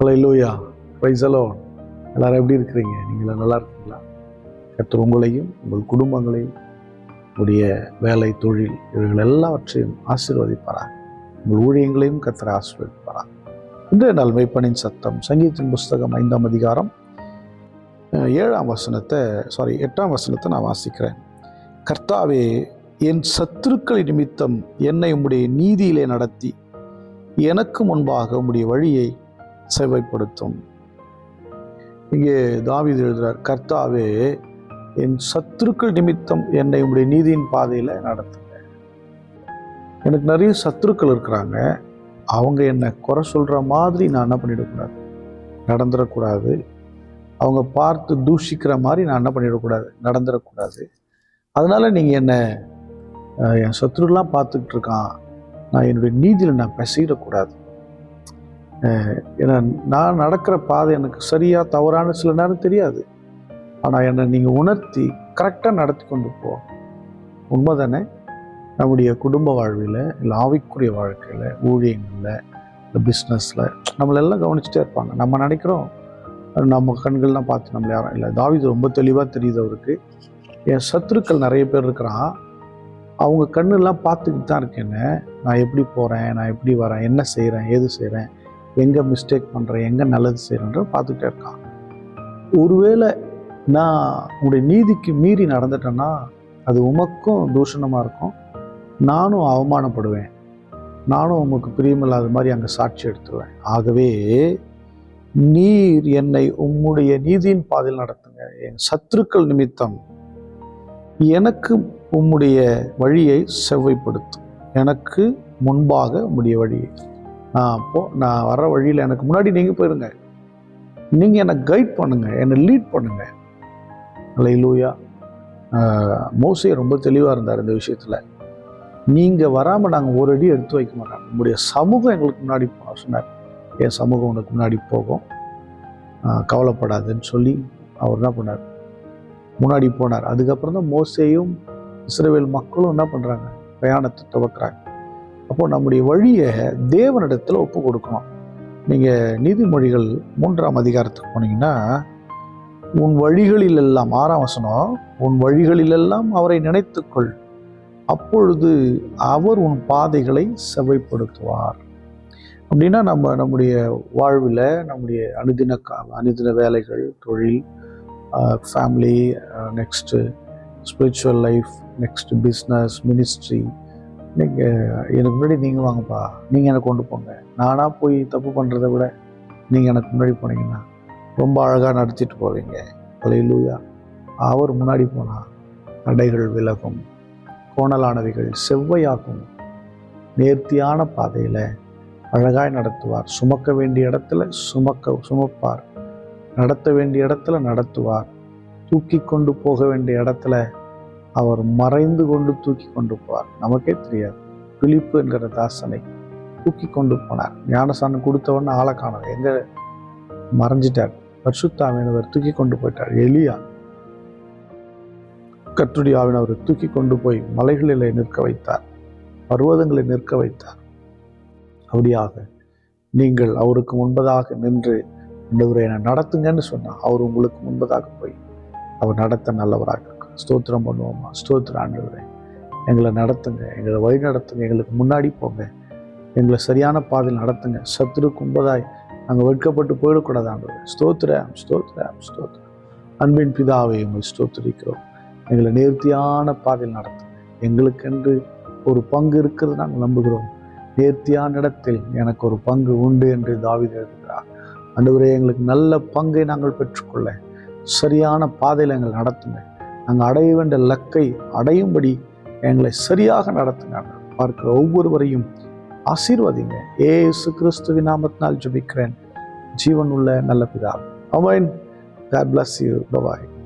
Hallelujah, praise the Lord. எல்லாரும் எப்படி இருக்கிறீங்க? நீங்கள் நல்லா இருக்கீங்களா? கர்த்தர் உங்களையும் உங்கள் குடும்பங்களையும் உடைய வேலை, தொழில் இவைகள் எல்லாவற்றையும் ஆசீர்வதிப்பாராக. உங்கள் ஊழியங்களையும் கர்த்தர் ஆசீர்வதிப்பாராக. இன்றைய நாள் மெய்ப்பனின் சத்தம், சங்கீதத்தின் புஸ்தகம் 5ஆம் அதிகாரம் 8ஆம் வசனத்தை நான் வாசிக்கிறேன். கர்த்தாவே, என் சத்துருக்கள் நிமித்தம் என்னை உம்முடைய நீதியிலே நடத்தி எனக்கு முன்பாக உம்முடைய வழியை செவ்வைப்படுத்தும். இங்கே தாவீது எழுதுகிறார், கர்த்தாவே, என் சத்துருக்கள் நிமித்தம் என்னை உம்முடைய நீதியின் பாதையில் நடத்துங்க. எனக்கு நிறைய சத்துருக்கள் இருக்கிறாங்க. அவங்க என்னை குறை சொல்கிற மாதிரி நான் என்ன பண்ணிடக்கூடாது, நடந்துடக்கூடாது. அவங்க பார்த்து தூஷிக்கிற மாதிரி நான் என்ன பண்ணிடக்கூடாது, நடந்துடக்கூடாது. அதனால் நீங்கள் என்னை என் சத்துருலாம் பார்த்துக்கிட்டு இருக்கான், நான் என்னுடைய நீதியில் நான் பேசிடக்கூடாது. ஏன்னா நான் நடக்கிற பாதை எனக்கு சரியாக தவறான சில நேரம் தெரியாது. ஆனால் என்னை நீங்கள் உணர்த்தி கரெக்டாக நடத்தி கொண்டு போ. உண்மை தானே? நம்முடைய குடும்ப வாழ்வில், இல்லை ஆவிக்குரிய வாழ்க்கையில், ஊழியங்களில், இல்லை பிஸ்னஸில் நம்மளெல்லாம் கவனிச்சுட்டே இருப்பாங்க. நம்ம நினைக்கிறோம் நம்ம கண்கள்லாம் பார்த்து நம்மளை யாரும் இல்லை. தாவீது ரொம்ப தெளிவாக தெரியுது அவருக்கு. என் சத்துருக்கள் நிறைய பேர் இருக்கிறான், அவங்க கண்ணெல்லாம் பார்த்துக்கிட்டு தான் இருக்கேன்னு. நான் எப்படி போகிறேன், நான் எப்படி வரேன், என்ன செய்கிறேன், ஏது செய்கிறேன், எங்கே மிஸ்டேக் பண்ணுறேன், எங்கே நல்லது செய்கிறேன்ற பார்த்துக்கிட்டே இருக்கான். ஒருவேளை நான் உங்களுடைய நீதிக்கு மீறி நடந்துட்டேன்னா அது உமக்கும் தூஷணமாக இருக்கும், நானும் அவமானப்படுவேன், நானும் உமக்கு பிரியமில்லாத மாதிரி அங்கே சாட்சி எடுத்துருவேன். ஆகவே நீர் என்னை உம்முடைய நீதியின் பாதையில் நடத்துங்க. என் சத்துருக்கள் நிமித்தம் எனக்கு உம்முடைய வழியை செவ்வைப்படுத்தும். எனக்கு முன்பாக உம்முடைய வழியை, நான் வர்ற வழியில் எனக்கு முன்னாடி நீங்கள் போயிருங்க. நீங்கள் என்னை கைட் பண்ணுங்க, என்னை லீட் பண்ணுங்க. ஹல்லேலூயா. மோசே ரொம்ப தெளிவாக இருந்தார் இந்த விஷயத்தில். நீங்கள் வராமல் நாங்கள் ஒரு அடி எடுத்து வைக்க மாட்டோம், உங்களுடைய சமூகம் எங்களுக்கு முன்னாடி போகணும் சொன்னார். என் சமூகம் உனக்கு முன்னாடி போகும், கவலைப்படாதுன்னு சொல்லி அவர் என்ன பண்ணார், முன்னாடி போனார். அதுக்கப்புறம் தான் மோசேயும் இஸ்ரவேல் மக்களும் என்ன பண்ணுறாங்க, பிரயாணத்தை துவக்கிறாங்க. அப்போது நம்முடைய வழியை தேவனிடத்தில் ஒப்பு கொடுக்கணும். நீங்கள் நீதிமொழிகள் 3ஆம் அதிகாரத்துக்கு போனீங்கன்னா, உன் வழிகளிலெல்லாம் 6ஆம் வசனம், உன் வழிகளிலெல்லாம் அவரை நினைத்துக்கொள், அப்பொழுது அவர் உன் பாதைகளை செவ்வைப்படுத்துவார். அப்படின்னா நம்முடைய வாழ்வில், நம்முடைய அனுதின வேலைகள், தொழில், family, next spiritual life, next business, ministry, நீங்கள் எனக்கு முன்னாடி நீங்கள் வாங்கப்பா, நீங்கள் எனக்கு கொண்டு போங்க. நானாக போய் தப்பு பண்ணுறதை விட நீங்கள் எனக்கு முன்னாடி போனீங்கன்னா ரொம்ப அழகாக நடத்திட்டு போவீங்க. ஹல்லேலூயா. அவர் முன்னாடி போனால் தடைகள் விலகும், கோணலானவைகள் செவ்வையாகும், நேர்த்தியான பாதையில் அழகாய் நடத்துவார். சுமக்க வேண்டிய இடத்துல சுமப்பார், நடத்த வேண்டிய இடத்துல நடத்துவார், தூக்கி கொண்டு போக வேண்டிய இடத்துல அவர் மறைந்து கொண்டு தூக்கி கொண்டு போவார். நமக்கே தெரியாது. பிலிப்பு என்கிற தாசனை தூக்கி கொண்டு போனார். ஞானசானம் கொடுத்தவொன்னு ஆளை காணல, எங்கே மறைஞ்சிட்டார். பரிசுத்த ஆவியானவர் தூக்கி கொண்டு போயிட்டார். எலியா கர்த்தருடைய ஆவியானவர் தூக்கி கொண்டு போய் மலைகளில் நிற்க வைத்தார், பர்வதங்களை நிற்க வைத்தார். அப்படியாக நீங்கள் அவருக்கு முன்பதாக நின்று ஆண்டவரே என்னை நடத்துங்கன்னு சொன்னால் அவர் உங்களுக்கு முன்பதாக போய் அவர் நடத்த நல்லவராக இருக்கார். ஸ்தோத்திரம் பண்ணுவோமா? ஸ்தோத்திரம் ஆண்டவரே, எங்களை நடத்துங்க, எங்களை வழி நடத்துங்க, எங்களுக்கு முன்னாடி போங்க, எங்களை சரியான பாதையில் நடத்துங்க. சத்துருக்கு முன்பதாய் நாங்கள் வெட்கப்பட்டு போயிடக்கூடாது ஆண்டவரே. ஸ்தோத்திரம், ஸ்தோத்திரம், ஸ்தோத்திரம். அன்பின் பிதாவை உங்களை ஸ்தோத்திரிக்கிறோம். எங்களை நேர்த்தியான பாதையில் நடத்துங்க. எங்களுக்கென்று ஒரு பங்கு இருக்கிறது நாங்கள் நம்புகிறோம். நேர்த்தியான இடத்தில் எனக்கு ஒரு பங்கு உண்டு என்று தாவீது எழுதுகிறார். ஆண்டவரே, எங்களுக்கு நல்ல பங்கை நாங்கள் பெற்றுக்கொள்ள சரியான பாதையில் எங்களை நடத்துங்க. நாங்கள் அடைய வேண்டிய லக்கை அடையும்படி எங்களை சரியாக நடத்துங்க. பார்க்கிற ஒவ்வொருவரையும் ஆசீர்வதிங்க. இயேசு கிறிஸ்துவின் நாமத்தினால் ஜெபிக்கிறேன், ஜீவன் உள்ள நல்ல பிதாவே. ஆமென். God bless you. Bye bye.